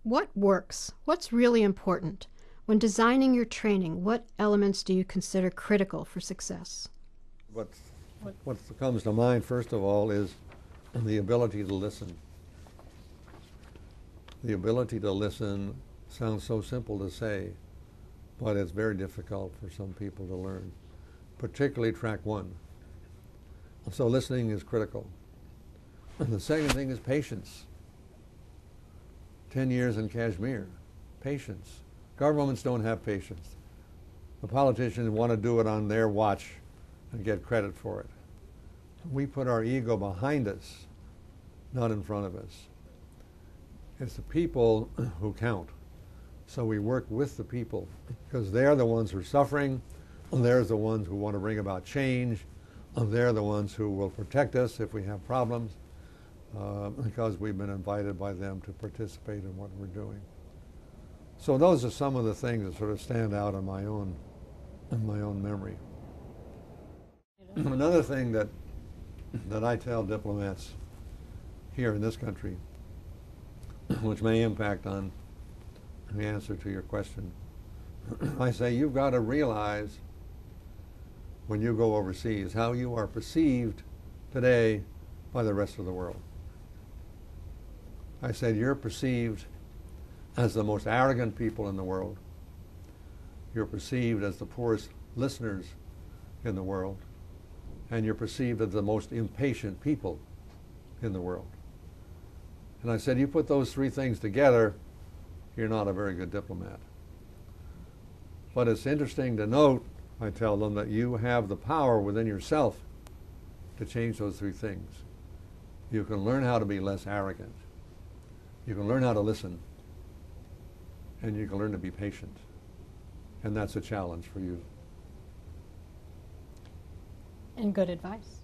What works? What's really important? When designing your training, what elements do you consider critical for success? What, what comes to mind, first of all, is the ability to listen. The ability to listen sounds so simple to say, but it's very difficult for some people to learn, particularly track one. So listening is critical. And the second thing is patience. 10 years in Kashmir, patience. Governments don't have patience. The politicians want to do it on their watch and get credit for it. We put our ego behind us, not in front of us. It's the people who count. So we work with the people because they're the ones who are suffering, and they're the ones who want to bring about change, and they're the ones who will protect us if we have problems, because we've been invited by them to participate in what we're doing. So those are some of the things that sort of stand out in my own memory. Another thing that I tell diplomats here in this country, which may impact on the answer to your question, I say you've got to realize when you go overseas how you are perceived today by the rest of the world. I said you're perceived as the most arrogant people in the world. You're perceived as the poorest listeners in the world. And you're perceived as the most impatient people in the world. And I said, you put those three things together, you're not a very good diplomat. But it's interesting to note, I tell them, that you have the power within yourself to change those three things. You can learn how to be less arrogant. You can learn how to listen. And you can learn to be patient. And that's a challenge for you. And good advice.